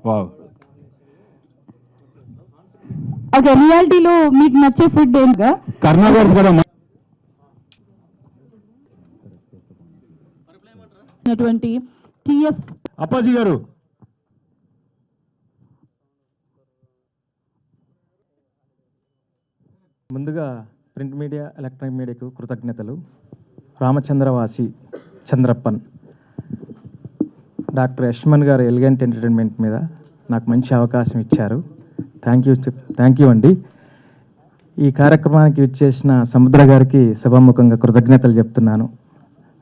Wow. Okay, రియాలిటీలో మీకు నచ్చే ఫుడ్ ఏంటిగా? కర్ణాటక కూడా టిఎఫ్ అప్పాజీ గారు. ముందుగా ప్రింట్ మీడియా, ఎలక్ట్రానిక్ మీడియాకు కృతజ్ఞతలు. రామచంద్రవాసి చంద్రప్పన్, డాక్టర్ యశ్మన్ గారు ఎలిగెంట్ ఎంటర్టైన్మెంట్ మీద నాకు మంచి అవకాశం ఇచ్చారు. థ్యాంక్ యూ అండి. ఈ కార్యక్రమానికి ఇచ్చేసిన సముద్ర గారికి సభాముఖంగా కృతజ్ఞతలు చెప్తున్నాను.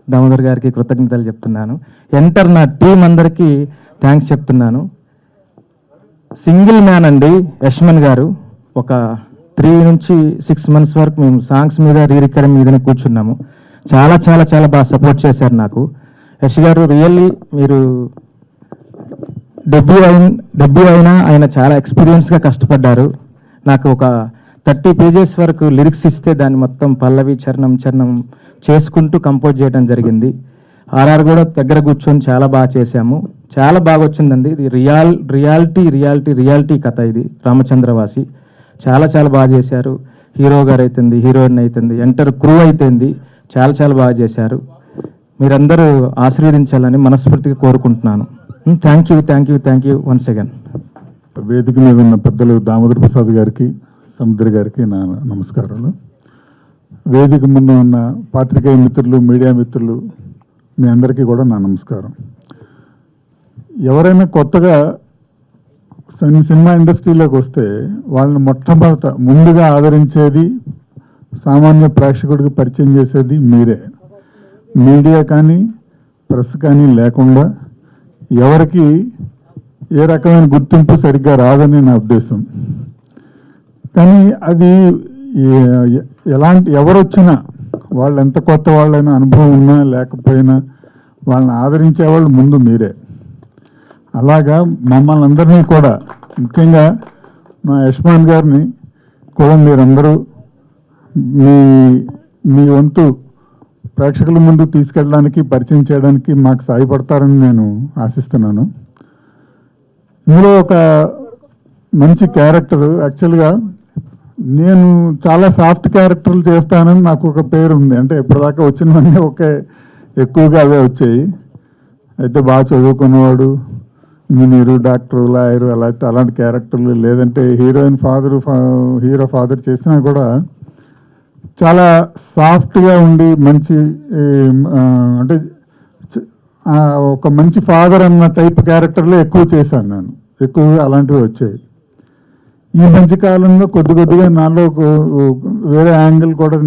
దామోదర్ గారికి కృతజ్ఞతలు చెప్తున్నాను. ఎంటర్ నా టీం అందరికీ థ్యాంక్స్ చెప్తున్నాను. సింగిల్ మ్యాన్ అండి యశ్మన్ గారు. ఒక 3 నుంచి 6 months వరకు మేము సాంగ్స్ మీద రికార్డింగ్ మీదనే కూర్చున్నాము. చాలా చాలా చాలా బాగా సపోర్ట్ చేశారు నాకు. యశ్ గారు రియల్లీ మీరు డెబ్యూ అయినా ఆయన చాలా ఎక్స్పీరియన్స్గా కష్టపడ్డారు. నాకు ఒక 30 pages వరకు లిరిక్స్ ఇస్తే దాన్ని మొత్తం పల్లవి చరణం చేసుకుంటూ కంపోజ్ చేయడం జరిగింది. ఆర్ఆర్ కూడా దగ్గర కూర్చొని చాలా బాగా చేశాము. చాలా బాగా వచ్చిందండి. ఇది రియాలిటీ కథ. ఇది రామచంద్రవాసి చాలా చాలా బాగా చేశారు. హీరో గారు అయితుంది, హీరోయిన్ అవుతుంది, ఎంటర్ క్రూ అయితుంది, చాలా చాలా బాగా చేశారు. మీరందరూ ఆశీర్వదించాలని మనస్ఫూర్తిగా కోరుకుంటున్నాను. Thank you once again. వేదిక మీద ఉన్న పెద్దలు దామోదర్ ప్రసాద్ గారికి, సముద్ర గారికి నా నమస్కారాలు. వేదిక ముందు ఉన్న పాత్రికేయ మిత్రులు, మీడియా మిత్రులు, మీ అందరికీ కూడా నా నమస్కారం. ఎవరైనా కొత్తగా సినిమా ఇండస్ట్రీలోకి వస్తే వాళ్ళని ముందుగా ఆదరించేది, సామాన్య ప్రేక్షకుడికి పరిచయం చేసేది మీరే. మీడియా కానీ ప్రెస్ కానీ లేకుండా ఎవరికి ఏ రకమైన గుర్తింపు సరిగ్గా రాదని నా ఉద్దేశం. కానీ అది ఎవరు వచ్చినా, వాళ్ళు ఎంత కొత్త వాళ్ళైనా, అనుభవం ఉన్నా లేకపోయినా వాళ్ళని ఆదరించేవాళ్ళు ముందు మీరే. అలాగా మమ్మల్ని అందరినీ కూడా, ముఖ్యంగా మా యశ్మాన్ గారిని కూడా మీరందరూ మీ వంతు ప్రేక్షకుల ముందు తీసుకెళ్ళడానికి, పరిచయం చేయడానికి మాకు సాయపడతారని నేను ఆశిస్తున్నాను. ఇందులో ఒక మంచి క్యారెక్టర్, యాక్చువల్గా నేను చాలా సాఫ్ట్ క్యారెక్టర్లు చేస్తానని నాకు ఒక పేరు ఉంది. అంటే ఇప్పటిదాకా వచ్చినవన్నీ ఎక్కువగా అవే వచ్చాయి. అయితే బాగా చదువుకున్నవాడు, ఇంజనీరు, డాక్టరు, లాయరు, అలాంటి క్యారెక్టర్లు, లేదంటే హీరో ఫాదర్ చేసినా కూడా చాలా సాఫ్ట్గా ఉండి మంచి అంటే ఒక మంచి ఫాదర్ అన్న టైప్ క్యారెక్టర్లో ఎక్కువ చేశాను నేను. ఎక్కువగా అలాంటివి వచ్చాయి. ఈ మధ్య కాలంలో కొద్దిగా నాలో వేరే యాంగిల్ కూడా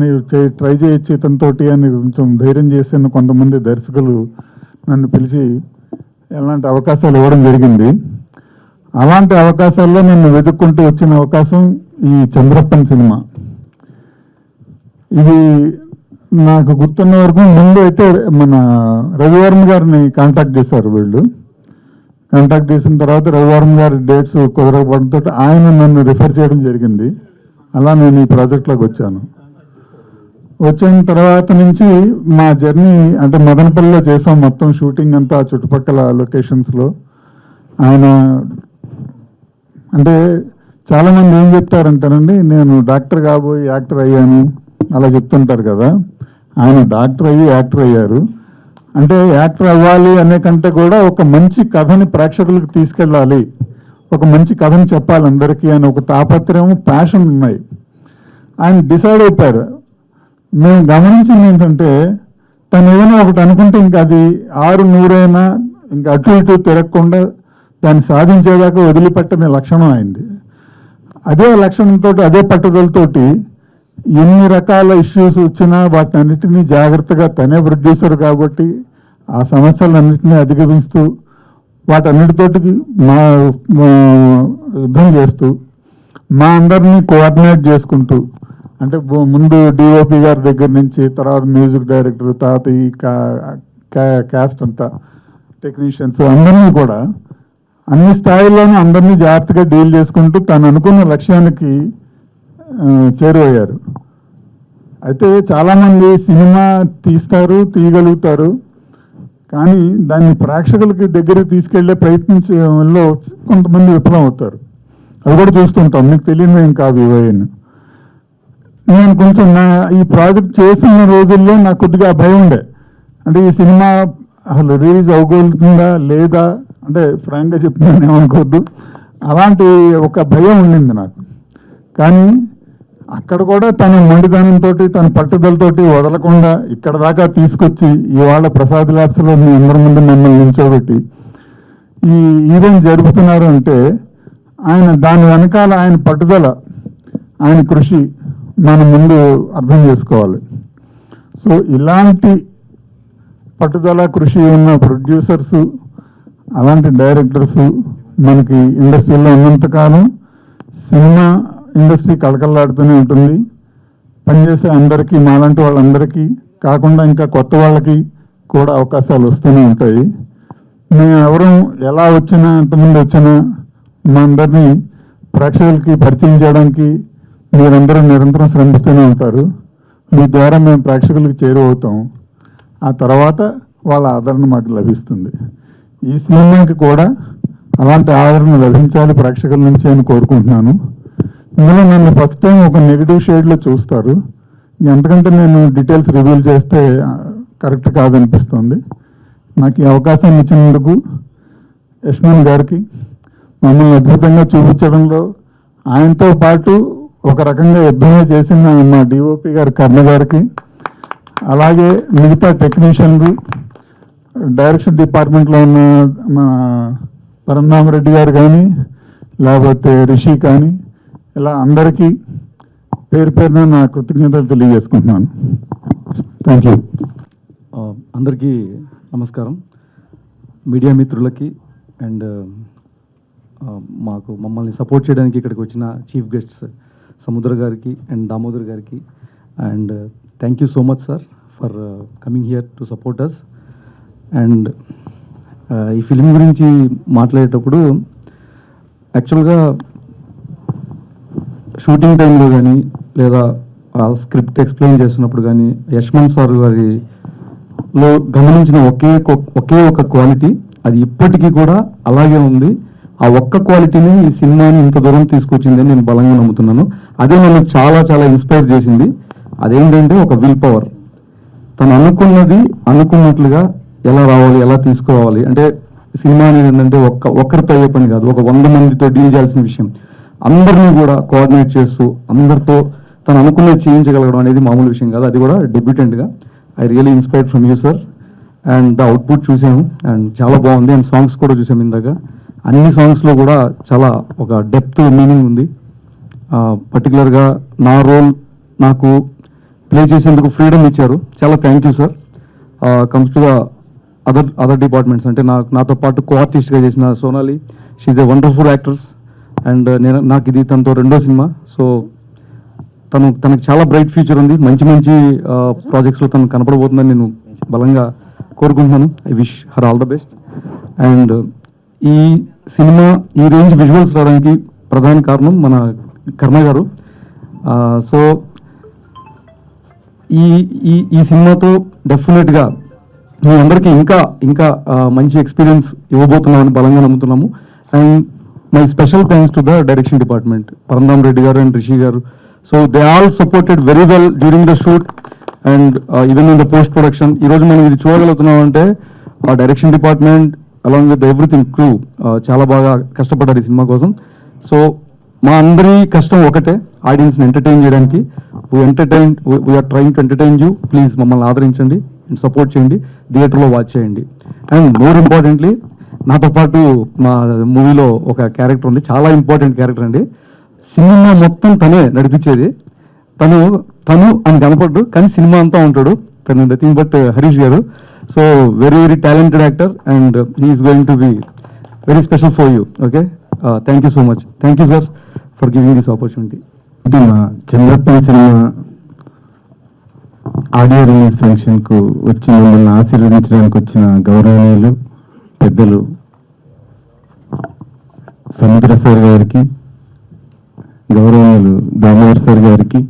ట్రై చేయొచ్చు ఇతనితోటి అని కొంచెం ధైర్యం చేసిన కొంతమంది దర్శకులు నన్ను పిలిచి ఎలాంటి అవకాశాలు ఇవ్వడం జరిగింది. అలాంటి అవకాశాల్లో నన్ను వెతుక్కుంటూ వచ్చిన అవకాశం ఈ చంద్రప్పన్ సినిమా. ఇది నాకు గుర్తున్న వరకు ముందు అయితే మన రవివర్మ గారిని కాంటాక్ట్ చేశారు వీళ్ళు. కాంటాక్ట్ చేసిన తర్వాత రవివర్మ గారి డేట్స్ కుదరకపోవడంతో ఆయన నన్ను రిఫర్ చేయడం జరిగింది. అలా నేను ఈ ప్రాజెక్ట్లోకి వచ్చాను. వచ్చిన తర్వాత నుంచి మా జర్నీ అంటే మదనపల్లిలో చేసాం మొత్తం షూటింగ్ అంతా, చుట్టుపక్కల లొకేషన్స్లో. ఆయన అంటే చాలామంది ఏం చెప్తారంటారండి, నేను డాక్టర్ కాబోయి యాక్టర్ అయ్యాను అలా చెప్తుంటారు కదా. ఆయన డాక్టర్ అయ్యి యాక్టర్ అయ్యారు. అంటే యాక్టర్ అవ్వాలి అనే కంటే కూడా ఒక మంచి కథని ప్రేక్షకులకు తీసుకెళ్ళాలి, ఒక మంచి కథని చెప్పాలి అందరికీ అని ఒక తాపత్రయం, ప్యాషన్ ఉన్నాయి. ఆయన డిసైడ్ అయిపోయారు. మేము గమనించింది ఏంటంటే, తను ఏదైనా ఒకటి అనుకుంటే ఇంకా అది 6-100 ఇంకా అటు ఇటు తిరగకుండా దాన్ని సాధించేదాకా వదిలిపెట్టని లక్షణం అయింది. అదే లక్షణంతో, అదే పట్టుదలతోటి ఎన్ని రకాల ఇష్యూస్ వచ్చినా వాటిని అన్నిటినీ జాగ్రత్తగా, తనే ప్రొడ్యూసర్ కాబట్టి ఆ సమస్యలన్నింటినీ అధిగమిస్తూ వాటన్నిటితోటి యుద్ధం చేస్తూ మా అందరినీ కోఆర్డినేట్ చేసుకుంటూ, అంటే ముందు డిఓపి గారి దగ్గర నుంచి, తర్వాత మ్యూజిక్ డైరెక్టర్, తర్వాత ఈ క్యాస్ట్ అంతా, టెక్నీషియన్స్ అందరినీ కూడా అన్ని స్థాయిల్లోనూ అందరినీ జాగ్రత్తగా డీల్ చేసుకుంటూ తను అనుకున్న లక్ష్యానికి చేరువయ్యారు. అయితే చాలామంది సినిమా తీయగలుగుతారు, కానీ దాన్ని ప్రేక్షకులకి దగ్గరికి తీసుకెళ్లే ప్రయత్నించడంలో కొంతమంది విఫలం అవుతారు. అది కూడా చూస్తుంటాం, మీకు తెలియదు ఏం కాదు ఇవన్నీ. నేను కొంచెం ఈ ప్రాజెక్ట్ చేస్తున్న రోజుల్లో నాకు కొద్దిగా భయం ఉండే, అంటే ఈ సినిమా అసలు రిలీజ్ అవ్వగలుగుతుందా లేదా, అంటే ఫ్రాంక్గా చెప్తున్నాను ఏమనుకోవద్దు, అలాంటి ఒక భయం ఉండింది నాకు. కానీ అక్కడ కూడా తన మొండితనంతో తన పట్టుదలతోటి వదలకుండా ఇక్కడ దాకా తీసుకొచ్చి ఇవాళ ప్రసాద్ ల్యాబ్స్లో మీ అందరి ముందు మమ్మల్ని నిల్చోబెట్టి ఈ ఈవెంట్ జరుపుతున్నారు అంటే ఆయన దాని వెనకాల ఆయన పట్టుదల, ఆయన కృషి మనం ముందు అర్థం చేసుకోవాలి. సో ఇలాంటి పట్టుదల కృషి ఉన్న ప్రొడ్యూసర్సు, అలాంటి డైరెక్టర్సు మనకి ఇండస్ట్రీలో ఉన్నంతకాలం సినిమా ఇండస్ట్రీ కళకళలాడుతూనే ఉంటుంది. పనిచేసే అందరికీ, మాలాంటి వాళ్ళందరికీ కాకుండా ఇంకా కొత్త వాళ్ళకి కూడా అవకాశాలు వస్తూనే ఉంటాయి. మేము ఎవరు ఎలా వచ్చినా, ఎంతమంది వచ్చినా మా అందరినీ ప్రేక్షకులకి పరిచయం చేయడానికి మీరందరూ నిరంతరం శ్రమిస్తూనే ఉంటారు. మీ ద్వారా మేము ప్రేక్షకులకి చేరువవుతాం. ఆ తర్వాత వాళ్ళ ఆదరణ మాకు లభిస్తుంది. ఈ సినిమాకి కూడా అలాంటి ఆదరణ లభించాలి ప్రేక్షకుల నుంచి అని కోరుకుంటున్నాను. ఇందులో నన్ను ఫస్ట్ టైం ఒక నెగిటివ్ షేడ్లో చూస్తారు. ఎంతకంటే నేను డీటెయిల్స్ రివీల్ చేస్తే కరెక్ట్ కాదనిపిస్తుంది. నాకు ఈ అవకాశం ఇచ్చినందుకు యశ్వంత్ గారికి, మమ్మల్ని అద్భుతంగా చూపించడంలో ఆయనతో పాటు ఒక రకంగా యుద్ధమే చేసిన మా డిఓపి గారు కర్ణ గారికి, అలాగే మిగతా టెక్నీషియన్లు, డైరెక్షన్ డిపార్ట్మెంట్లో ఉన్న మా పరంధామరెడ్డి గారు కానీ, లేకపోతే రిషి కానీ, ఇలా అందరికీ పేరు పేరున నా కృతజ్ఞతలు తెలియజేసుకుంటున్నాను. Thank you. అందరికీ నమస్కారం. మీడియా మిత్రులకి అండ్ మమ్మల్ని సపోర్ట్ చేయడానికి ఇక్కడికి వచ్చిన చీఫ్ గెస్ట్స్ సముద్ర గారికి అండ్ దామోదర్ గారికి, and thank you so much sir for coming here to support us. And ఈ ఫిలిం గురించి మాట్లాడేటప్పుడు యాక్చువల్గా షూటింగ్ టైంలో కానీ లేదా స్క్రిప్ట్ ఎక్స్ప్లెయిన్ చేస్తున్నప్పుడు కానీ యశ్వంత్ సార్ గారిలో గమనించిన ఒకే ఒక క్వాలిటీ, అది ఇప్పటికీ కూడా అలాగే ఉంది. ఆ ఒక్క క్వాలిటీని ఈ సినిమాని ఇంత దూరం తీసుకొచ్చింది అని నేను బలంగా నమ్ముతున్నాను. అదే నన్ను చాలా చాలా ఇన్స్పైర్ చేసింది. అదేంటంటే ఒక విల్ పవర్. తను అనుకున్నది అనుకున్నట్లుగా ఎలా రావాలి, ఎలా తీసుకురావాలి. అంటే సినిమా అనేది ఏంటంటే ఒక్కరితో అయ్యే పని కాదు, ఒక 100 మందితో డీల్ చేయాల్సిన విషయం. అందరినీ కూడా కోఆర్డినేట్ చేస్తూ అందరితో తను అనుకున్నది చేయించగలగడం అనేది మామూలు విషయం కాదు. అది కూడా డెబ్యూటెంట్గా. I really inspired from you sir. And the output చూసాము అండ్ చాలా బాగుంది. అండ్ సాంగ్స్ కూడా చూసాము ఇందాక. అన్ని సాంగ్స్లో కూడా చాలా ఒక డెప్త్ మీనింగ్ ఉంది. పర్టికులర్గా నా రోల్ నాకు ప్లే చేసేందుకు ఫ్రీడమ్ ఇచ్చారు. చాలా thank you sir. Comes to the other departments, అంటే నాతో పాటు కో ఆర్టిస్ట్గా చేసిన Sonali, she a wonderful actors. And నాకు ఇది తనతో 2వ సినిమా. సో తనకు చాలా బ్రైట్ ఫ్యూచర్ ఉంది. మంచి మంచి ప్రాజెక్ట్స్లో తను కనపడబోతుందని నేను బలంగా కోరుకుంటున్నాను. I wish her all the best. And ఈ సినిమా ఈ రేంజ్ విజువల్స్ రావడానికి ప్రధాన కారణం మన కర్ణ గారు. సో ఈ సినిమాతో డెఫినెట్గా మీ అందరికీ ఇంకా మంచి ఎక్స్పీరియన్స్ ఇవ్వబోతున్నామని బలంగా నమ్ముతున్నాము. And my special thanks to the direction department, Parandham Reddy garu and Rishi garu. So they all supported very well during the shoot and even in the post production. ఈరోజు మనం ఇది చూడగలుగుతున్నాం అంటే ఆ direction department along with everything crew చాలా బాగా కష్టపడ్డారు ఈ సినిమా కోసం. సో మా అందరి కష్టం ఒకటే, ఆడియన్స్ని ఎంటర్టైన్ చేయడానికి. We are trying to entertain you. Please మమ్మల్ని ఆదరించండి అండ్ సపోర్ట్ చేయండి, థియేటర్లో వాచ్ చేయండి. అండ్ మోర్ ఇంపార్టెంట్లీ నాతో పాటు మా మూవీలో ఒక క్యారెక్టర్ ఉంది, చాలా ఇంపార్టెంట్ క్యారెక్టర్ అండి. సినిమా మొత్తం తనే నడిపించేది. తను అని కనపడ్డు కానీ సినిమా అంతా ఉంటాడు. తను nothing but Harish garu. So very talented actor and he's going to be very special for you. Okay, thank you so much. Thank you sir for giving this opportunity. ఇది మా చంద్రప్పన్ సినిమా ఆడియో రిలీజ్ ఫంక్షన్కు వచ్చి మమ్మల్ని ఆశీర్వదించడానికి వచ్చిన గౌరవనీయులు పెద్దలు సముద్ర సార్ గారికి, గౌరవనీయులు దామోదర్ సార్ గారికి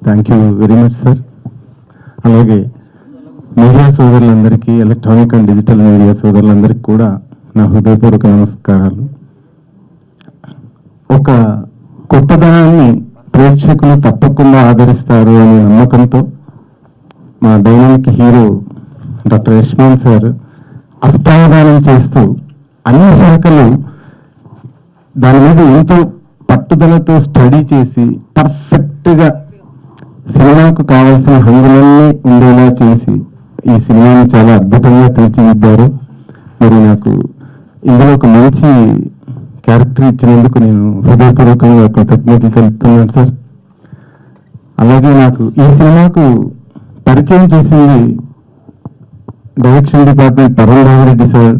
thank you very much sir. అలాగే మీడియా సోదరులందరికీ, ఎలక్ట్రానిక్ అండ్ డిజిటల్ మీడియా సోదరులందరికీ కూడా నా హృదయపూర్వక నమస్కారాలు. ఒక కొత్తదనాన్ని ప్రేక్షకులు తప్పకుండా ఆదరిస్తారు అనే నమ్మకంతో మా డైనమిక్ హీరో డాక్టర్ యశ్మాన్ సార్ అష్టావధానం చేస్తూ అన్ని శాఖలు దాని మీద ఎంతో పట్టుదలతో స్టడీ చేసి పర్ఫెక్ట్గా సినిమాకు కావాల్సిన హంగులన్నీ ఉండేలా చేసి ఈ సినిమాని చాలా అద్భుతంగా తీర్చిదిద్దారు. మరి నాకు ఇందులో ఒక మంచి క్యారెక్టర్ ఇచ్చినందుకు నేను హృదయపూర్వకంగా కృతజ్ఞతలు తెలుపుతున్నాను సార్. అలాగే నాకు ఈ సినిమాకు పరిచయం చేసింది direction department Paramarao Reddy sir.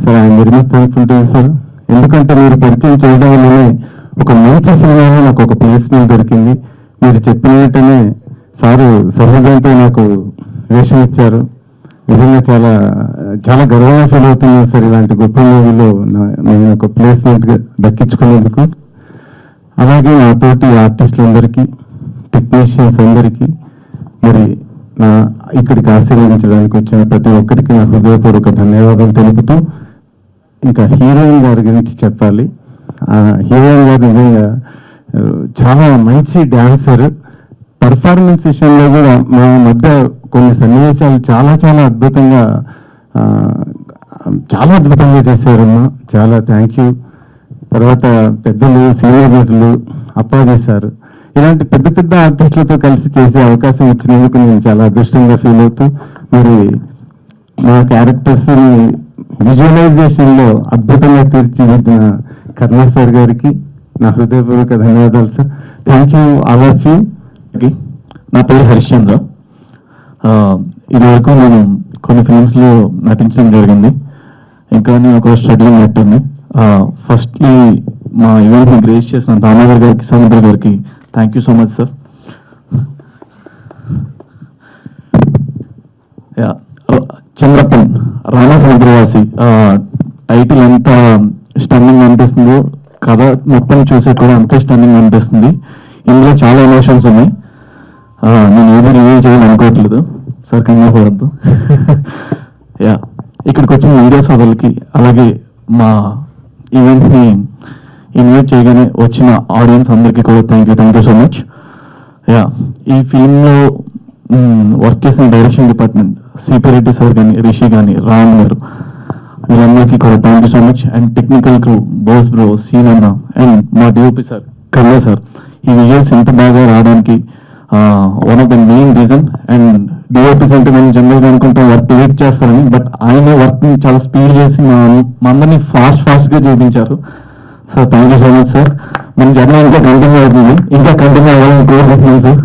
Sir I'm very much thankful to you sir. ఎందుకంటే మీరు పరిచయం చేయడం వల్లనే ఒక మంచి సినిమాలో నాకు ఒక ప్లేస్మెంట్ దొరికింది. మీరు చెప్పినట్టునే సారు సహజంతో నాకు వేషం ఇచ్చారు. నిజంగా చాలా చాలా గర్వంగా ఫీల్ అవుతున్నాను సార్. ఇలాంటి గొప్ప మూవీలో నేను ఒక ప్లేస్మెంట్గా దక్కించుకునేందుకు. అలాగే నాతోటి ఆర్టిస్టులందరికీ, టెక్నీషియన్స్ అందరికీ, మరి నా ఇక్కడికి ఆశీర్వదించడానికి వచ్చిన ప్రతి ఒక్కరికి నా హృదయపూర్వక ధన్యవాదాలు తెలుపుతూ, ఇంకా హీరోయిన్ గారి గురించి చెప్పాలి. హీరోయిన్ గారు నిజంగా చాలా మంచి డ్యాన్సర్. పర్ఫార్మెన్స్ విషయంలో కూడా మా మధ్య కొన్ని సన్నివేశాలు చాలా చాలా అద్భుతంగా చేశారమ్మా. చాలా థ్యాంక్ యూ. తర్వాత పెద్దలు, సీనియర్ నటులు, అప్పాజీ సార్, ఇలాంటి పెద్ద పెద్ద ఆర్టిస్టులతో కలిసి చేసే అవకాశం ఇచ్చినందుకు నేను చాలా అదృష్టంగా ఫీల్ అవుతూ, మరి మా క్యారెక్టర్స్ని విజువలైజేషన్లో అద్భుతంగా తీర్చిదిద్దిన కర్ణా సార్ గారికి నా హృదయపూర్వక ధన్యవాదాలు sir. Thank you all of you. నా పేరు హరిశ్చంద్ర. ఇదివరకు నేను కొన్ని ఫిల్మ్స్లో నటించడం జరిగింది. ఇంకా నేను ఒక స్ట్రగ్లింగ్ యాక్టర్ని. ఫస్ట్లీ మా ఈవెంట్ని గ్రేస్ చేసిన దామోదర్ గారికి, సముద్ర గారికి thank you so much sir. Chandrappan, Rana Samudravasi, title ఎంత స్టన్నింగ్ అనిపిస్తుందో కథ మొత్తం చూసే కూడా అంతే స్టన్నింగ్ అనిపిస్తుంది. ఇందులో చాలా ఎమోషన్స్ ఉన్నాయి. నేను ఏది రివ్యూ చేయాలని అనుకోవట్లేదు సార్, కంగారు పడద్దు. యా, ఇక్కడికి వచ్చిన మీడియా సోదరులకి, అలాగే మా ఈవెంట్ని ఇన్వైట్ చేయగానే వచ్చిన ఆడియన్స్ అందరికీ కూడా thank you so much. Yeah, ఈ ఫిల్మ్లో వర్క్ చేసిన direction department CP Reddy sir కానీ, రిషి కానీ, రామ్ గారు, వీళ్ళందరికీ కూడా thank you so much. And technical crew, Bose bro, సీన్ అన్న, అండ్ మా డిఓపి సార్, కన్నా సార్. ఈ విజువల్స్ ఎంత బాగా రావడానికి one of the main reason. And DOPs అంటే మనం జనరల్గా అనుకుంటాం వర్క్ వెయిట్ చేస్తారని, బట్ ఆయనే వర్క్ని చాలా స్పీడ్ చేసి మా అందరినీ ఫాస్ట్గా చూపించారు. Sir thank you so much sir. మన జర్నీ ఇంకా కంటిన్యూ అవుతుంది, ఇంకా కంటిన్యూ అవ్వాలని కోరుకుంటున్నాను sir.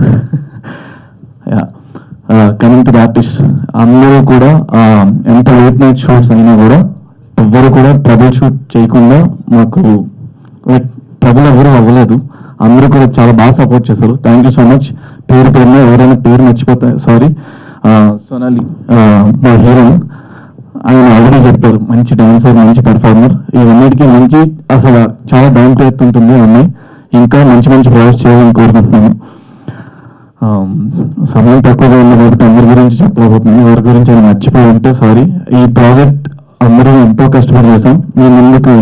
Coming to the artist, అందరూ కూడా ఎంత లేట్ నైట్ షూట్స్ అయినా కూడా ఎవ్వరు కూడా ట్రబుల్ షూట్ చేయకుండా మాకు ట్రబుల్ ఎవరు అవ్వలేదు. అందరూ కూడా చాలా బాగా సపోర్ట్ చేశారు. Thank you so much. పేరున ఎవరైనా పేరు మర్చిపోతా సారీ. సోనాలి మా హీరోయిన్, ఆయన ఆల్రెడీ చెప్పారు మంచి డాన్సర్, మంచి పెర్ఫార్మర్, ఇవన్నిటికీ మంచి అసలు చాలా డాన్స్ చేస్తుంటుంది అమ్మాయి. ఇంకా మంచి మంచి ప్రాజెక్ట్స్ చేయాలని కోరుకుంటున్నాను. సమయం తక్కువగా ఉన్న కాబట్టి అందరి గురించి చెప్పలేకపోతున్నాను. ఎవరి గురించి ఆయన మర్చిపోయి ఉంటే సారీ. ఈ ప్రాజెక్ట్ అందరూ ఎంతో కష్టపడి చేసాం. మీ ముందుకు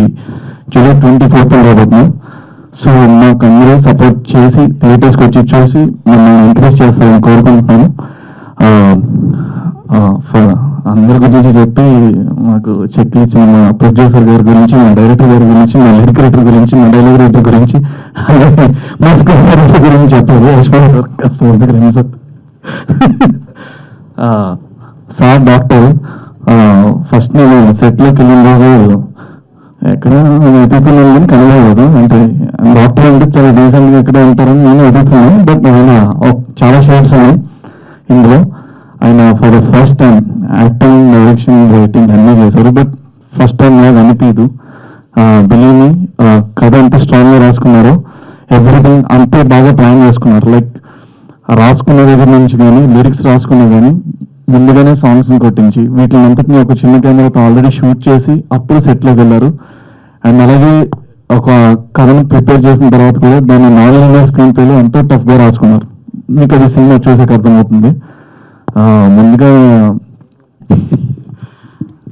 జూలై 24th రాబోతున్నాం. సో మాకు అందరూ సపోర్ట్ చేసి థియేటర్స్కి వచ్చి చూసి నన్ను ఎంకరేజ్ చేస్తారని కోరుకుంటున్నాను. అందరి గురించి చెప్పి మాకు చెక్ ఇచ్చిన మా ప్రొడ్యూసర్ గారి గురించి, మా డైరెక్టర్ గారి గురించి, మా లిరిక్ రైటర్ గురించి, మా డైలాగ్ రైటర్ గురించి, అలాగే మా స్క్రిప్ట్ రైటర్ గురించి చెప్పారు. యశ్వంత్ సార్ కాస్త ముందుకు రండి సార్. సార్ డాక్టర్, ఫస్ట్ నేను సెట్లోకి వెళ్ళిన రోజు ఎక్కడ ఎదుగుతున్నాను కానీ కనబడలేదు. అంటే డాక్టర్ అంటే చాలా డీసెంట్గా ఎక్కడ ఉంటారని నేను ఎదుగుతున్నాను. బట్ ఆయన చాలా షేడ్స్ ఉన్నాయి ఇందులో. ఆయన for the first time acting, direction, writing అన్నీ చేశారు. బట్ ఫస్ట్ టైం నాకు అనిపించదు. బిలీవ్ మీ, కథ ఎంత స్ట్రాంగ్గా రాసుకున్నారో, ఎవ్రీథింగ్ అంతే బాగా ప్లాన్ చేసుకున్నారు. లైక్ రాసుకున్న దగ్గర నుంచి కానీ, లిరిక్స్ రాసుకున్నా కానీ ముందుగానే సాంగ్స్ని కొట్టించి వీటిని అంతటిని ఒక చిన్న కెమెరాతో ఆల్రెడీ షూట్ చేసి అప్పుడు సెట్లోకి వెళ్ళారు. అండ్ అలాగే ఒక కథను ప్రిపేర్ చేసిన తర్వాత కూడా దాన్ని నాన్ లీనియర్ స్క్రీన్ ప్లేలో ఎంతో టఫ్గా రాసుకున్నారు. మీకు అది సినిమా చూసాక అర్థమవుతుంది. ముందుగా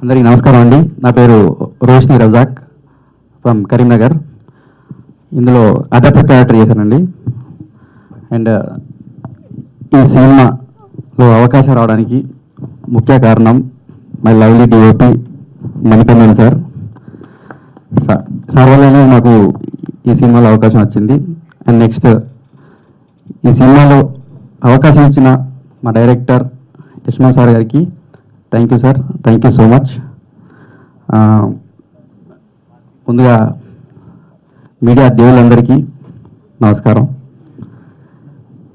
అందరికీ నమస్కారం అండి. నా పేరు రోష్ని రజాక్ ఫ్రమ్ కరీంనగర్. ఇందులో అధ్యాపక క్యారెక్టర్ చేశానండి. అండ్ ఈ సినిమాలో అవకాశం రావడానికి ముఖ్య కారణం my lovely DOP Manikandan sir. Sir వల్లనే నాకు ఈ సినిమాలో అవకాశం వచ్చింది. అండ్ నెక్స్ట్ ఈ సినిమాలో అవకాశం ఇచ్చిన మా డైరెక్టర్ యశ్వంత్ సార్ గారికి thank you sir, thank you so much. ముందుగా మీడియా దేవుళ్ళందరికీ నమస్కారం.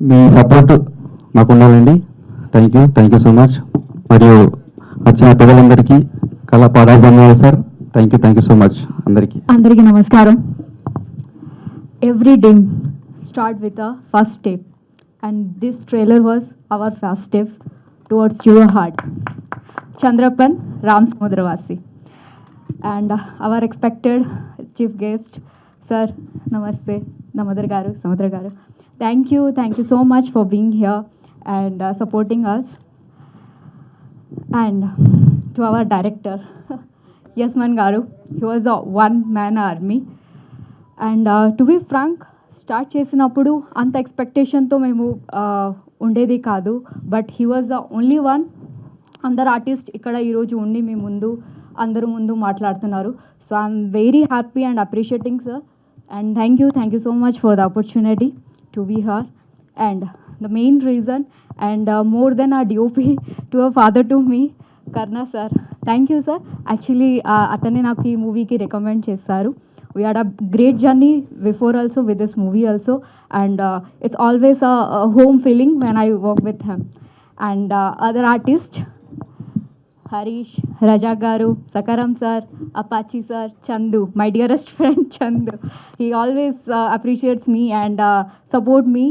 మీ సపోర్ట్ మాకు ఉండాలండి. Thank you so much. మరియు వచ్చిన పెద్దలందరికీ కళా పాదాభివందనాలు sir. Thank you so much అందరికీ నమస్కారం. Every day start with a first step, and this trailer was our first step towards your heart. Chandrapan Ram Samudravasi, and our expected chief guest, sir, namaste, Damodar garu, Samudra garu. Thank you so much for being here and supporting us. And to our director, Yasman garu, he was a one-man army. And to be frank, start చేసినప్పుడు అంత ఎక్స్పెక్టేషన్తో మేము ఉండేది కాదు. But he was the only one. అందరు artist ఇక్కడ ఈరోజు ఉండి మీ ముందు అందరూ ముందు మాట్లాడుతున్నారు. So I'm very happy and appreciating sir. And thank you so much for the opportunity to be here. And the main reason and more than a DOP to a father to me, Karna sir. Thank you sir. Actually అతనే నాకు ఈ మూవీకి recommend చేశారు. We had a great journey before also with this movie also, and it's always a home feeling when I work with him. And other artists, Harish, Raja Garu, Sakaram sir, Apache sir, Chandu, my dearest friend Chandu. He always appreciates me and support me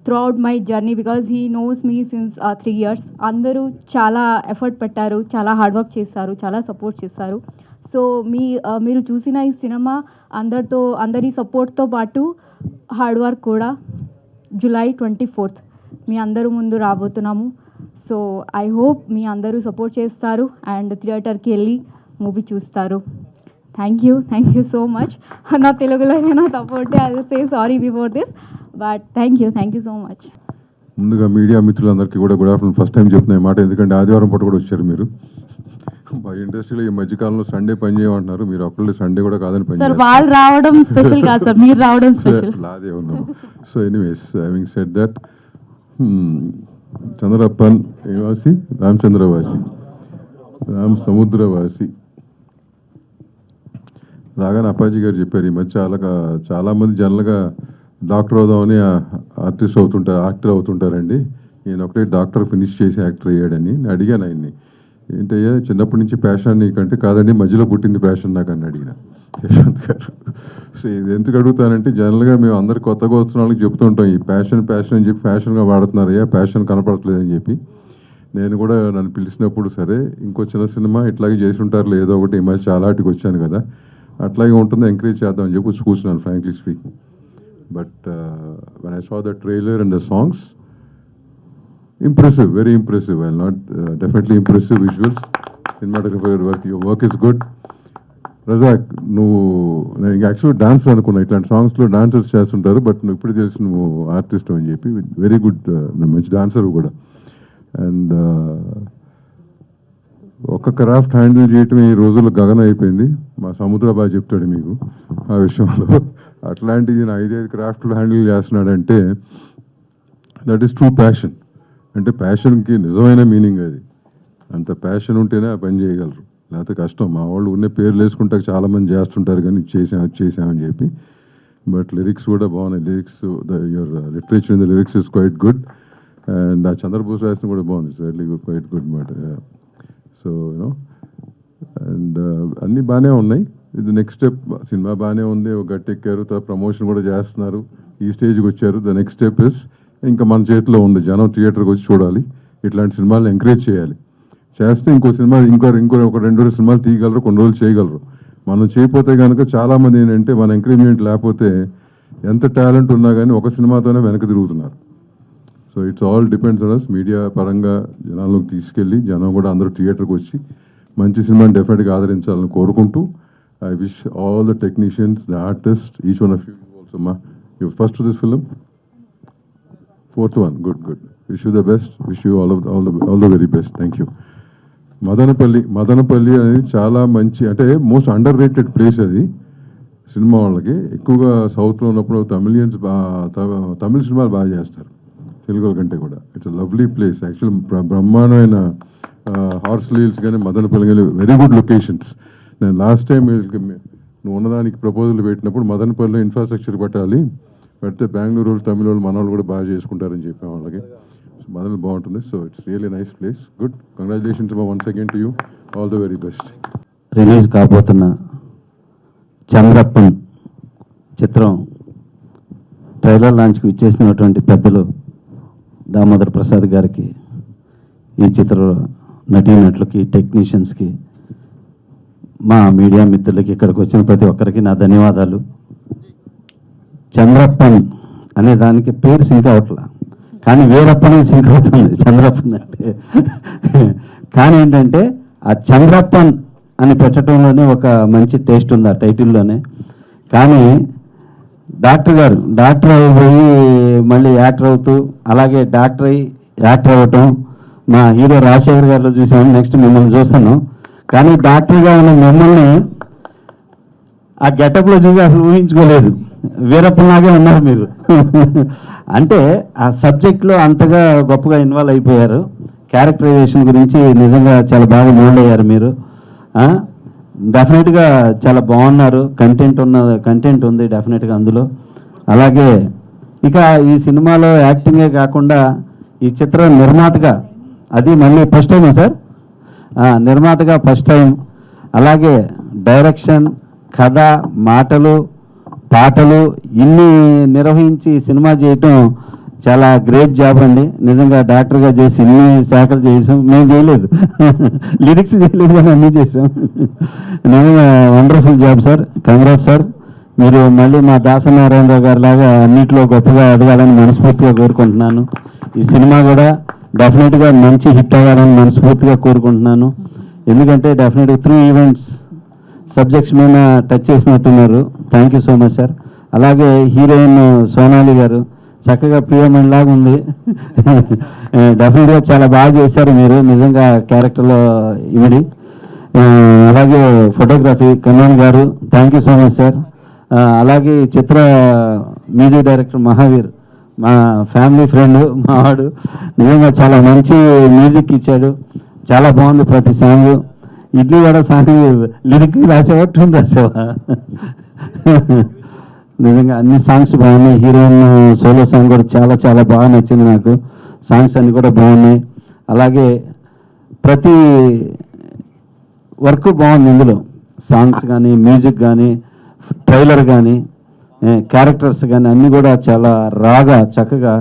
throughout my journey because he knows me since 3 years. Andaru chala effort pettaru, chala hard work chesaru, chala support chesaru. So మీరు చూసిన ఈ cinema అందరి సపోర్ట్తో పాటు hard work కూడా July 24th మీ అందరూ ముందు రాబోతున్నాము. So I hope మీ అందరూ సపోర్ట్ చేస్తారు అండ్ థియేటర్కి వెళ్ళి మూవీ చూస్తారు. Thank you so much. నా తెలుగులో ఏదైనా support I will say sorry before this, but thank you so much. ముందుగా మీడియా మిత్రులందరికీ కూడా గుడ్ ఆఫ్టర్నూన్. ఫస్ట్ టైం చెప్తున్నా మాట, ఎందుకంటే ఆదివారం పూట కూడా వచ్చారు మీరు. మా ఇండస్ట్రీలో ఈ మధ్యకాలంలో సండే పని చేయమంటున్నారు, మీరు ఒక్కళ్ళు సండే కూడా కాదని పని సార్. వాళ్ళు రావడం స్పెషల్ కాదు సార్, మీరు రావడం స్పెషల్. అదే ఉన్నాము. So anyways, having said that, Chandrappan నివాసి, రామచంద్రవాసి, రామ్ సముద్రవాసి. రాగానే అప్పాజీ గారు చెప్పారు, ఈ మధ్య చాలామంది జనరల్గా డాక్టర్ అవుదామని యాక్టర్ అవుతుంటారండి. నేను ఒకటే డాక్టర్ ఫినిష్ చేసి యాక్టర్ అయ్యాడని. నేను అడిగాను ఆయన్ని, ఏంటయ్యా చిన్నప్పటి నుంచి ప్యాషన్ నీకంటే, కాదండి మధ్యలో పుట్టింది ప్యాషన్ నాకు అని అడిగిన యశ్వంత్ గారు. సో ఇది ఎందుకు అడుగుతానంటే, జనరల్గా మేము అందరు కొత్తగా వస్తున్న వాళ్ళకి చెప్తూ ఉంటాం, ఈ ప్యాషన్ అని చెప్పి ఫ్యాషన్గా వాడుతున్నారయ్యా, ప్యాషన్ కనపడట్లేదని చెప్పి. నేను కూడా నన్ను పిలిచినప్పుడు సరే ఇంకో చిన్న సినిమా ఇట్లాగే చేసి ఉంటారు లేదో ఒకటి, ఈ మధ్య చాలా ఆటికి వచ్చాను కదా, అట్లాగే ఉంటుంది, ఎంకరేజ్ చేద్దామని చెప్పి కూర్చున్నాను frankly speaking. But when I saw the trailer and the songs, impressive, very impressive. Well, not definitely impressive visuals, cinematography work, your work is good. Razak, నేను యాక్చువల్గా డాన్సర్ అనుకున్నా, ఇట్లాంటి సాంగ్స్లో డాన్సర్స్ చేస్తుంటారు, బట్ నువ్వు ఇప్పుడు తెలిసి నువ్వు ఆర్టిస్ట్ అని చెప్పి, వెరీ గుడ్, మంచి డాన్సర్ కూడా. అండ్ ఒక్క క్రాఫ్ట్ హ్యాండిల్ చేయటం ఈ రోజుల్లో గగనం అయిపోయింది. మా సముద్ర బాగా చెప్తాడు మీకు ఆ విషయంలో. అట్లాంటిది నా 5 క్రాఫ్ట్లు హ్యాండిల్ చేస్తున్నాడంటే దట్ ఈస్ ట్రూ ప్యాషన్. అంటే ప్యాషన్కి నిజమైన మీనింగ్ అది. అంత ప్యాషన్ ఉంటేనే ఆ పని చేయగలరు, లేకపోతే కష్టం. మా వాళ్ళు ఉన్న పేర్లు వేసుకుంటే చాలామంది చేస్తుంటారు కానీ అది చేసామని చెప్పి. బట్ లిరిక్స్ కూడా బాగున్నాయి. Lyrics, your literature in the lyrics is quite good. And ఆ చంద్రబోస్ రాసిన కూడా బాగుంది, it's very good, quite good మాట. సో యూనో, అండ్ అన్నీ బాగానే ఉన్నాయి. ఇది నెక్స్ట్ స్టెప్. సినిమా బాగానే ఉంది, ఒక గట్టెక్కారు, తర్వాత ప్రమోషన్ కూడా చేస్తున్నారు, ఈ స్టేజ్కి వచ్చారు. ద నెక్స్ట్ స్టెప్ ఇస్ ఇంకా మన చేతిలో ఉంది. జనం థియేటర్కి వచ్చి చూడాలి, ఇట్లాంటి సినిమాలను ఎంకరేజ్ చేయాలి. చేస్తే ఇంకో సినిమా ఇంకో ఒక 2 సినిమాలు తీయగలరు, కొన్ని రోజులు చేయగలరు. మనం చేయకపోతే కనుక చాలామంది ఏంటంటే మన ఎంకరేజ్మెంట్ లేకపోతే ఎంత టాలెంట్ ఉన్నా కానీ ఒక సినిమాతోనే వెనక తిరుగుతున్నారు. So it's all depends on us. Media పరంగా జనాల్లోకి తీసుకెళ్ళి జనం కూడా అందరూ థియేటర్కి వచ్చి మంచి సినిమాని డెఫినెట్గా ఆదరించాలని కోరుకుంటూ I wish all the technicians, the artist, each one of you also మా you first to this film, fourth one, good. Wish you the best. Wish you all the very best. Thank you. Madanapalle అనేది చాలా మంచి, అంటే most under rated place అది cinema వాళ్ళకి. ఎక్కువగా సౌత్లో ఉన్నప్పుడు తమిళ సినిమాలు బాగా చేస్తారు తెలుగు కంటే కూడా. It's a lovely place actual. బ్రహ్మాండమైన హార్స్ లీల్స్ కానీ మదనపల్లి కానీ వెరీ గుడ్ లొకేషన్స్. నేను లాస్ట్ టైం నువ్వు ఉన్నదానికి ప్రపోజల్ పెట్టినప్పుడు మదనపల్లిలో ఇన్ఫ్రాస్ట్రక్చర్ పెట్టాలి, పెడితే బెంగళూరు వాళ్ళు, తమిళ వాళ్ళు, మన వాళ్ళు కూడా బాగా చేసుకుంటారని చెప్పాం వాళ్ళకి. మదనపల్లి బాగుంటుంది. So it's really nice place. Good. Congratulations once again to you. All the very best. Release కాబోతున్న చంద్రప్పన్ చిత్రం ట్రైలర్ లాంచ్కి ఇచ్చేసినటువంటి పెద్దలు దామోదర్ ప్రసాద్ గారికి, ఈ చిత్ర నటీనటులకి, టెక్నీషియన్స్కి, మా మీడియా మిత్రులకి, ఇక్కడికి వచ్చిన ప్రతి ఒక్కరికి నా ధన్యవాదాలు. చంద్రప్పన్ అనే దానికి పేరు సింక్ అవట్లా, కానీ వీరప్పనే సింక్ అవుతుంది చంద్రప్పన్ అంటే. కానీ ఏంటంటే ఆ చంద్రప్పన్ అని పెట్టడంలోనే ఒక మంచి టేస్ట్ ఉంది ఆ టైటిల్లోనే. కానీ డాక్టర్ అయిపోయి మళ్ళీ యాక్టర్ అవుతూ, అలాగే డాక్టర్ అయ్యి యాక్టర్ అవ్వటం మా హీరో రాజశేఖర్ గారిలో చూసాము. నెక్స్ట్ మిమ్మల్ని చూస్తాను. కానీ డాక్టర్గా ఉన్న మిమ్మల్ని ఆ గెటప్లో చూసి అసలు ఊహించుకోలేదు. వీరప్పలాగే ఉన్నారు మీరు. అంటే ఆ సబ్జెక్ట్లో అంతగా గొప్పగా ఇన్వాల్వ్ అయిపోయారు. క్యారెక్టరైజేషన్ గురించి నిజంగా చాలా బాగా మోల్డ్ అయ్యారు మీరు. డెఫినెట్గా చాలా బాగున్నారు. కంటెంట్ ఉంది డెఫినెట్గా అందులో. అలాగే ఇక ఈ సినిమాలో యాక్టింగే కాకుండా ఈ చిత్ర నిర్మాతగా, అది మళ్ళీ ఫస్ట్ టైమా సార్? నిర్మాతగా ఫస్ట్ టైం. అలాగే డైరెక్షన్, కథ, మాటలు, పాటలు ఇన్ని నిర్వహించి సినిమా చేయటం చాలా గ్రేట్ జాబ్ అండి. నిజంగా డాక్టర్గా చేసి ఇన్ని శాఖలు చేసాం. మేము చేయలేదు, లిరిక్స్ చేయలేదు, కానీ అన్నీ చేసాం. నిజంగా wonderful job sir. Congrats sir. మీరు మళ్ళీ మా దాసనారాయణరావు గారి లాగా అన్నింటిలో గొప్పగా ఎదగాలని మనస్ఫూర్తిగా కోరుకుంటున్నాను. ఈ సినిమా కూడా డెఫినెట్గా మంచి హిట్ అవ్వాలని మనస్ఫూర్తిగా కోరుకుంటున్నాను. ఎందుకంటే డెఫినెట్గా త్రూ ఈవెంట్స్ సబ్జెక్ట్స్ మీద టచ్ చేసినట్టున్నారు. Thank you so much sir. అలాగే హీరోయిన్ సోనాలి గారు చక్కగా ప్రియమణిలాగా ఉంది. డెఫినెట్గా చాలా బాగా చేశారు మీరు నిజంగా క్యారెక్టర్లో ఇమిడి. అలాగే ఫోటోగ్రఫీ కళ్యాణ్ గారు, thank you so much sir. అలాగే చిత్ర మ్యూజిక్ డైరెక్టర్ మహావీర్, మా ఫ్యామిలీ ఫ్రెండ్, మావాడు. నిజంగా చాలా మంచి మ్యూజిక్ ఇచ్చాడు. చాలా బాగుంది ప్రతి సాంగ్. ఇడ్లీ కూడా సాంగ్ లిరిక్ రాసేవా, ట్యూన్ రాసేవా? నిజంగా అన్ని సాంగ్స్ బాగున్నాయి. హీరోయిన్ సోలో సాంగ్ కూడా చాలా చాలా బాగా నచ్చింది నాకు. సాంగ్స్ అన్నీ కూడా బాగున్నాయి. అలాగే ప్రతి వర్క్ బాగుంది ఇందులో. సాంగ్స్ కానీ, మ్యూజిక్ కానీ, ట్రైలర్ కానీ, క్యారెక్టర్స్ కానీ అన్నీ కూడా చాలా రాగా చక్కగా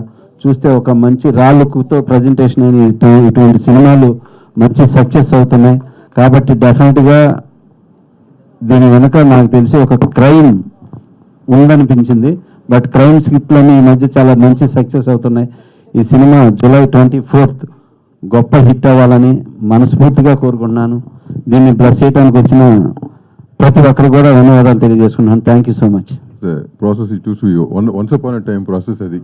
చూస్తే ఒక మంచి రా లుక్తో ప్రజెంటేషన్ అని ఇటువంటి సినిమాలు మంచి సక్సెస్ అవుతున్నాయి. కాబట్టి డెఫినెట్గా దీని వెనుక నాకు తెలిసి ఒక క్రైమ్ ఉందనిపించింది. బట్ క్రైమ్ స్క్రిప్ట్లన్నీ ఈ మధ్య చాలా మంచి సక్సెస్ అవుతున్నాయి. ఈ సినిమా జూలై 24th గొప్ప హిట్ అవ్వాలని మనస్ఫూర్తిగా కోరుకుంటున్నాను. దీన్ని బ్లెస్ చేయడానికి వచ్చిన ప్రతి ఒక్కరు కూడా ధన్యవాదాలు తెలియజేసుకుంటున్నాను. Thank you so much. Process చూసి once upon a time process అది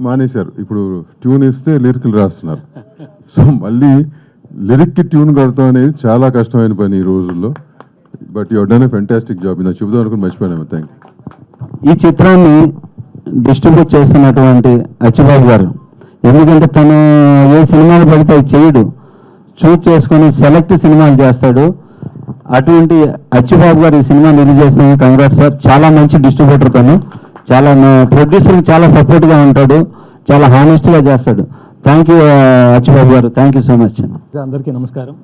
మానేశారు. ఇప్పుడు ట్యూన్ ఇస్తే లిరిక్లు రాస్తున్నారు. సో మళ్ళీ లిరిక్కి ట్యూన్ కడతాం అనేది చాలా కష్టమైన పని ఈ రోజుల్లో. But you done a fantastic job. నాకు చెబుదాం అనుకుని మర్చిపోయాను. Thank you. ఈ చిత్రాన్ని డిస్ట్రిబ్యూట్ చేస్తున్నటువంటి అచ్చిబాబు గారు, ఎందుకంటే తను ఏ సినిమాలు పడితే చేయడు, చూస్ చేసుకొని సెలెక్ట్ సినిమాలు చేస్తాడు. అటువంటి అచ్చిబాబు గారు ఈ సినిమా రిలీజ్ చేస్తున్నాను. Congrats sir. చాలా మంచి డిస్ట్రిబ్యూటర్ తను. చాలా ప్రొడ్యూసర్కి చాలా సపోర్ట్గా ఉంటాడు. చాలా హానెస్ట్గా చేస్తాడు. థ్యాంక్ యూ అచ్చిబాబు గారు. Thank you so much. అందరికీ నమస్కారం.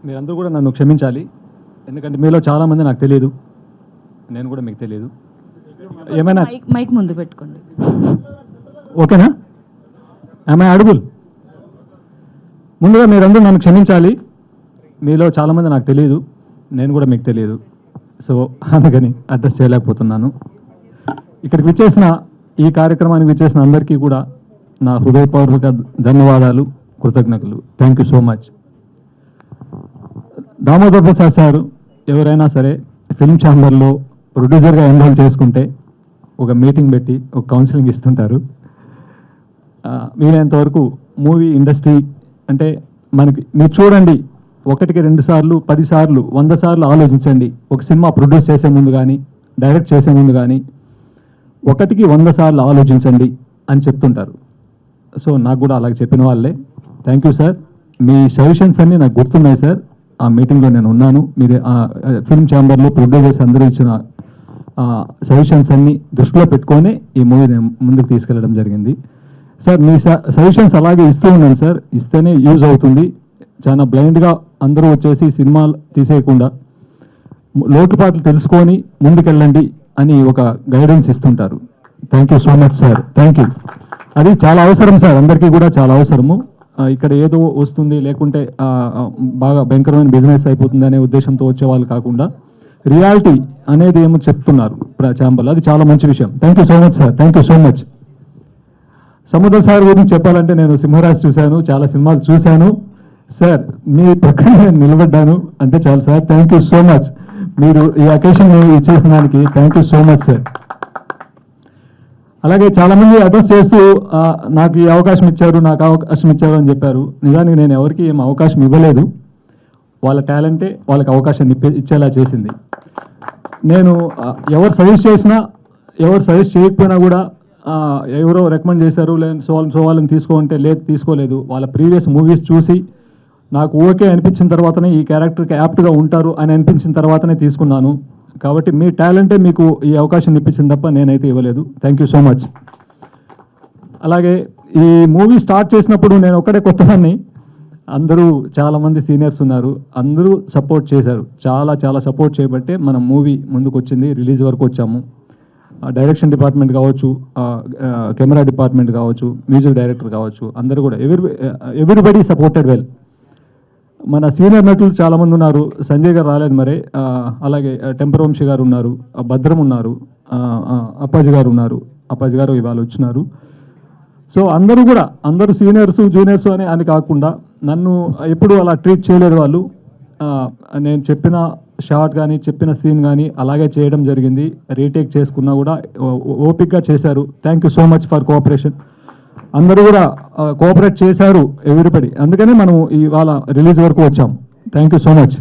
మీరందరూ కూడా నన్ను క్షమించాలి, ఎందుకంటే మీలో చాలామంది నాకు తెలియదు, నేను కూడా మీకు తెలియదు. ఏమైనా మైక్ ముందు పెట్టుకోండి. ఓకేనా? ఏమైనా అడుగులు? ముందుగా మీరందరూ నన్ను క్షమించాలి, మీలో చాలామంది నాకు తెలియదు, నేను కూడా మీకు తెలియదు. సో అందుకని అడ్రస్ చేయలేకపోతున్నాను. ఇక్కడికి వచ్చేసిన ఈ కార్యక్రమానికి విచ్చేసిన అందరికీ కూడా నా హృదయపూర్వక ధన్యవాదాలు, కృతజ్ఞతలు. Thank you so much. Damodar Prasad sir ఎవరైనా సరే ఫిల్మ్ ఛాంబర్లో ప్రొడ్యూసర్గా ఎన్రోల్ చేసుకుంటే ఒక మీటింగ్ పెట్టి ఒక కౌన్సిలింగ్ ఇస్తుంటారు. వీలైనంతవరకు మూవీ ఇండస్ట్రీ అంటే మనకి మీరు చూడండి, 1కి 2 సార్లు 10 సార్లు 100 సార్లు ఆలోచించండి. ఒక సినిమా ప్రొడ్యూస్ చేసే ముందు కానీ డైరెక్ట్ చేసే ముందు కానీ 1కి 100 సార్లు ఆలోచించండి అని చెప్తుంటారు. సో నాకు కూడా అలాగే చెప్పిన వాళ్ళే. Thank you sir. Me suggestions అన్నీ నాకు గుర్తున్నాయి సార్. ఆ మీటింగ్లో నేను ఉన్నాను. మీరు ఫిల్మ్ ఛాంబర్లో ప్రొడ్యూసర్స్ అందరూ ఇచ్చిన సజెషన్స్ అన్నీ దృష్టిలో పెట్టుకొని ఈ మూవీని ముందుకు తీసుకెళ్ళడం జరిగింది. సార్ మీ సజెషన్స్ అలాగే ఇస్తూ ఉన్నాను సార్. ఇస్తేనే యూజ్ అవుతుంది. చాలా బ్లైండ్గా అందరూ వచ్చేసి సినిమాలు తీసేయకుండా లోటుపాట్లు తెలుసుకొని ముందుకెళ్ళండి అని ఒక గైడెన్స్ ఇస్తుంటారు. Thank you so much sir. Thank you. అది చాలా అవసరం సార్, అందరికీ కూడా చాలా అవసరము. ఇక్కడ ఏదో వస్తుంది లేకుంటే బాగా భయంకరమైన బిజినెస్ అయిపోతుంది అనే ఉద్దేశంతో వచ్చేవాళ్ళు కాకుండా రియాలిటీ అనేది ఏమో చెప్తున్నారు ఛాంబర్లో. అది చాలా మంచి విషయం. Thank you so much sir. Thank you so much. సముద్ర సార్ గురించి చెప్పాలంటే నేను సింహరాజ్ చూశాను, చాలా సినిమాలు చూశాను సార్. మీ పక్కన నేను నిలబడ్డాను అంతే చాలు sir. Thank you so much. మీరు ఈ అకేషన్ ఇచ్చేసిన దానికి thank you so much sir. అలాగే చాలామంది అడ్రస్ చేస్తూ నాకు ఈ అవకాశం ఇచ్చారు, నాకు అవకాశం ఇచ్చారు అని చెప్పారు. నిజానికి నేను ఎవరికి ఏం అవకాశం ఇవ్వలేదు. వాళ్ళ టాలెంటే వాళ్ళకి అవకాశాన్ని ఇచ్చేలా చేసింది. నేను ఎవరు సజెస్ట్ చేసినా, ఎవరు సజెస్ట్ చేయకపోయినా కూడా ఎవరో రికమెండ్ చేశారు సో వాళ్ళని తీసుకోమంటే లేదు, తీసుకోలేదు. వాళ్ళ ప్రీవియస్ మూవీస్ చూసి నాకు ఓకే అనిపించిన తర్వాతనే ఈ క్యారెక్టర్కి యాప్ట్గా ఉంటారు అని అనిపించిన తర్వాతనే తీసుకున్నాను. కాబట్టి మీ టాలెంటే మీకు ఈ అవకాశం ఇప్పించింది తప్ప నేనైతే ఇవ్వలేదు. Thank you so much. అలాగే ఈ మూవీ స్టార్ట్ చేసినప్పుడు నేను ఒక్కడే కొత్తదాన్ని, అందరూ చాలామంది సీనియర్స్ ఉన్నారు, అందరూ సపోర్ట్ చేశారు. చాలా సపోర్ట్ చేయబట్టే మనం మూవీ ముందుకు వచ్చింది, రిలీజ్ వరకు వచ్చాము. డైరెక్షన్ డిపార్ట్మెంట్ కావచ్చు, కెమెరా డిపార్ట్మెంట్ కావచ్చు, మ్యూజిక్ డైరెక్టర్ కావచ్చు, అందరూ కూడా ఎవ్రీబడి సపోర్టెడ్ వెల్. మన సీనియర్ నటులు చాలామంది ఉన్నారు. సంజయ్ గారు రాలేదు మరి. అలాగే టెంపర్ వంశీ గారు ఉన్నారు, భద్రం ఉన్నారు, అప్పాజీ గారు ఉన్నారు. అప్పాజీ గారు ఇవాళ వచ్చినారు. సో అందరూ సీనియర్స్ జూనియర్స్ అని కాకుండా నన్ను ఎప్పుడు అలా ట్రీట్ చేయలేదు వాళ్ళు. నేను చెప్పిన షార్ట్ కానీ చెప్పిన సీన్ కానీ అలాగే చేయడం జరిగింది. రీటేక్ చేసుకున్నా కూడా ఓపిక్గా చేశారు. Thank you so much for cooperation. అందరూ కూడా కోఆపరేట్ చేశారు ఎవ్రీబడి. అందుకనే మనం ఇవాళ రిలీజ్ వరకు వచ్చాం. Thank you so much.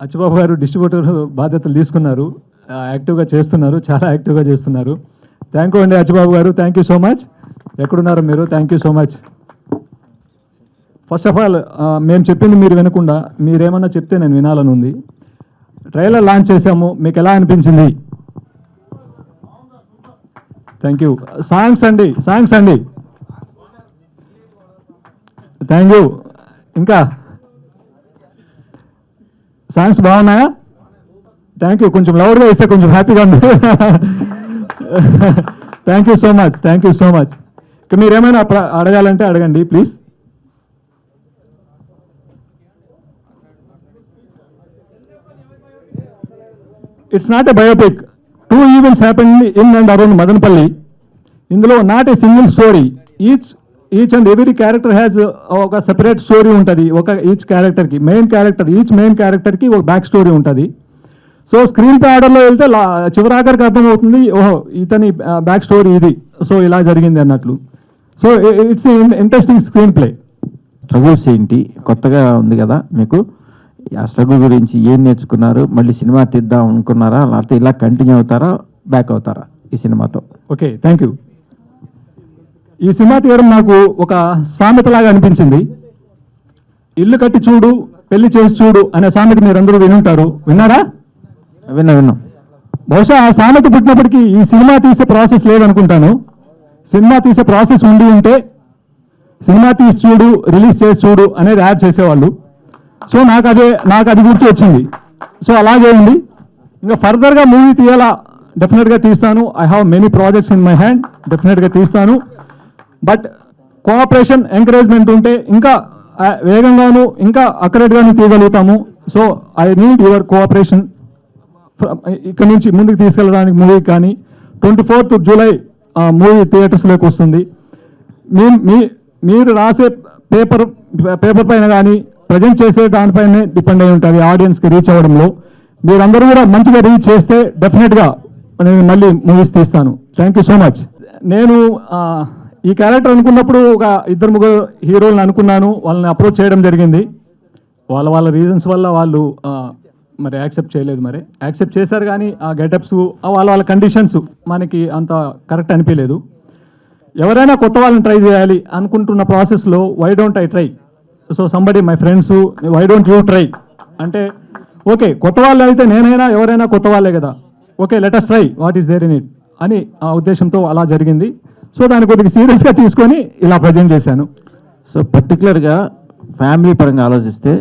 Achibabu గారు డిస్ట్రిబ్యూటర్ బాధ్యతలు తీసుకున్నారు, యాక్టివ్గా చేస్తున్నారు, చాలా యాక్టివ్గా చేస్తున్నారు. థ్యాంక్ యూ అండి అచ్చిబాబు గారు. Thank you so much. ఎక్కడున్నారు మీరు? Thank you so much. First of all మేము చెప్పింది మీరు వినకుండా మీరేమన్నా చెప్తే నేను వినాలని ఉంది. ట్రైలర్ లాంచ్ చేసాము, మీకు ఎలా అనిపించింది? Thank you. సాంగ్స్ అండి థ్యాంక్ యూ. ఇంకా సాంగ్స్ బాగున్నాయా? Thank you. కొంచెం లౌడ్గా ఇస్తే కొంచెం హ్యాపీగా ఉంది. Thank you so much. ఇక మీరేమైనా అడగాలంటే అడగండి please. It's not a biopic. 2 events happened in and around Madanapalle. ఇందులో not a single story. Each and every character has ఒక సెపరేట్ స్టోరీ ఉంటుంది. ఈచ్ మెయిన్ క్యారెక్టర్కి ఒక బ్యాక్ స్టోరీ ఉంటుంది. సో స్క్రీన్ ప్లే ఆర్డర్లో వెళ్తే చివరాఖరికి అర్థమవుతుంది, ఓహో ఇతని బ్యాక్ స్టోరీ ఇది, సో ఇలా జరిగింది అన్నట్లు. So it's interesting screen play. Struggles ఏంటి కొత్తగా ఉంది కదా మీకు? ఆ స్ట్రగుల్ గురించి ఏం నేర్చుకున్నారు? మళ్ళీ సినిమా తీద్దాం అనుకున్నారా, లేకపోతే ఇలా కంటిన్యూ అవుతారా, బ్యాక్ అవుతారా ఈ సినిమాతో? Okay, thank you. ఈ సినిమా తీయడం నాకు ఒక సామెతలాగా అనిపించింది. ఇల్లు కట్టి చూడు, పెళ్లి చేసి చూడు అనే సామెత మీరందరూ వినుంటారు. విన్నారా? విన్నాం. బహుశా ఆ సామెత పుట్టినప్పటికీ ఈ సినిమా తీసే ప్రాసెస్ లేదనుకుంటాను. సినిమా తీసే ప్రాసెస్ ఉండి ఉంటే సినిమా తీసి చూడు, రిలీజ్ చేసి చూడు అనేది యాడ్ చేసేవాళ్ళు. సో నాకు అది గుర్తు వచ్చింది. సో అలాగే ఉంది. ఇంకా ఫర్దర్గా మూవీ తీయాలా, డెఫినెట్గా తీస్తాను. I have many projects in my hand, డెఫినెట్గా తీస్తాను. బట్ కోఆపరేషన్, ఎంకరేజ్మెంట్ ఉంటే ఇంకా వేగంగాను ఇంకా అక్యురేట్గాను తీయగలుగుతాము. So I need your cooperation. ఇక్కడ నుంచి ముందుకు తీసుకెళ్ళడానికి మూవీ కానీ 24th జూలై మూవీ థియేటర్స్లోకి వస్తుంది. మీరు రాసే పేపర్ పైన కానీ ప్రజెంట్ చేసే దానిపైనే డిపెండ్ అయి ఉంటుంది ఆడియన్స్కి రీచ్ అవ్వడంలో. మీరందరూ కూడా మంచిగా రీచ్ చేస్తే డెఫినెట్గా నేను మళ్ళీ మూవీస్ తీస్తాను. Thank you so much. నేను ఈ క్యారెక్టర్ అనుకున్నప్పుడు ఒక 2-3 హీరోలను అనుకున్నాను. వాళ్ళని అప్రోచ్ చేయడం జరిగింది. వాళ్ళ రీజన్స్ వల్ల వాళ్ళు మరి యాక్సెప్ట్ చేయలేదు. మరి యాక్సెప్ట్ చేశారు కానీ ఆ గెటప్స్ వాళ్ళ కండిషన్స్ మనకి అంత కరెక్ట్ అనిపించలేదు. ఎవరైనా కొత్త వాళ్ళని ట్రై చేయాలి అనుకుంటున్న ప్రాసెస్లో why don't I try, so somebody my friends why don't you try అంటే, ఓకే కొత్త వాళ్ళు అయితే నేనైనా ఎవరైనా కొత్త వాళ్ళే కదా, okay let us try what is there in it అని ఆ ఉద్దేశంతో అలా జరిగింది. సో దాన్ని కొద్దిగా సీరియస్గా తీసుకొని ఇలా ప్రజెంట్ చేశాను. సో పర్టికులర్గా ఫ్యామిలీ పరంగా ఆలోచిస్తే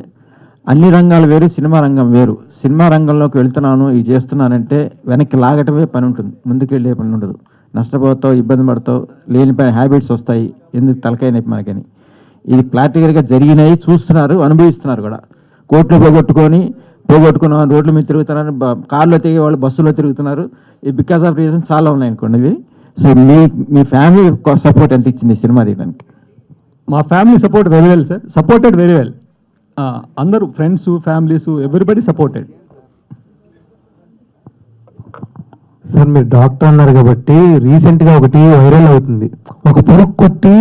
అన్ని రంగాలు వేరు, సినిమా రంగం వేరు. సినిమా రంగంలోకి వెళ్తున్నాను, ఇది చేస్తున్నానంటే వెనక్కి లాగటమే పని ఉంటుంది, ముందుకు వెళ్ళే పని ఉండదు. నష్టపోతావు, ఇబ్బంది పడతావు, లేనిపోయిన హ్యాబిట్స్ వస్తాయి, ఎందుకు తలకాయ నొప్పి మనకని. ఇది క్లారిటీగా జరిగినాయి, చూస్తున్నారు, అనుభవిస్తున్నారు కూడా. కోట్లు పోగొట్టుకున్న రోడ్ల మీద తిరుగుతున్నారు, కార్లో తిరిగే వాళ్ళు బస్సులో తిరుగుతున్నారు. ఇది బికాస్ ఆఫ్ రీజన్స్ చాలా ఉన్నాయి అనుకోండి ఇవి. సో మీ ఫ్యామిలీ సపోర్ట్ ఎంత ఇచ్చింది సినిమా తీయడానికి? మా family support very well sir, supported very well. అందరూ friends, families, everybody supported. Sir మీరు డాక్టర్ అన్నారు కాబట్టి రీసెంట్గా ఒకటి వైరల్ అవుతుంది, ఒక పురుగు కొట్టి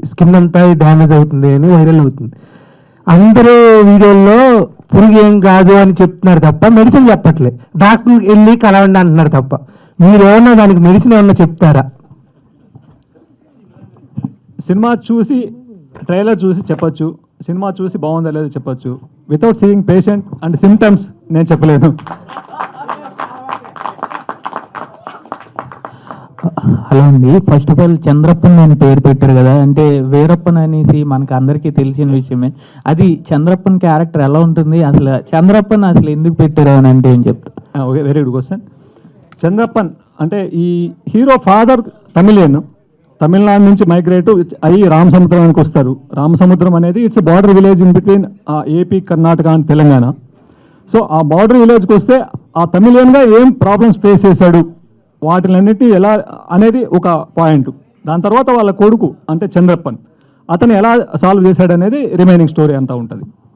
స్కిన్ అంతా డ్యామేజ్ అవుతుంది అని వైరల్ అవుతుంది. అందరూ వీడియోల్లో పురుగు ఏం కాదు అని చెప్తున్నారు తప్ప మెడిసిన్ చెప్పట్లే. డాక్టర్ వెళ్ళి కలవండి అంటున్నారు తప్ప. మీరు ఏమన్నా దానికి మెడిసిన్ ఏమన్నా చెప్తారా? సినిమా చూసి ట్రైలర్ చూసి చెప్పొచ్చు, సినిమా చూసి బాగుందా లేదో చెప్పొచ్చు. Without seeing patient and symptoms నేను చెప్పలేను. హలో అండి, ఫస్ట్ ఆఫ్ ఆల్ చంద్రప్పన్ నేను పేరు పెట్టారు కదా, అంటే వీరప్పన్ అనేసి మనకు అందరికీ తెలిసిన విషయమే. అది చంద్రప్పన్ క్యారెక్టర్ ఎలా ఉంటుంది, అసలు చంద్రప్పన్ అసలు ఎందుకు పెట్టారు అని అంటే ఏం చెప్తారు? Okay, very good question. Chandrappan అంటే ఈ హీరో ఫాదర్ తమిళనాడు నుంచి మైగ్రేట్ అయ్యి రామసముద్రానికి వస్తారు. రామసముద్రం అనేది it's border village in between AP, Karnataka and Telangana. So ఆ బార్డర్ విలేజ్కి వస్తే ఆ తమిళియన్గా ఏం ప్రాబ్లమ్స్ ఫేస్ చేశాడు, వాటిలన్నిటి ఎలా అనేది ఒక పాయింట్. దాని తర్వాత వాళ్ళ కొడుకు అంటే చంద్రప్పన్, అతను ఎలా సాల్వ్ చేశాడు అనేది రిమైనింగ్ స్టోరీ అంతా ఉంటుంది.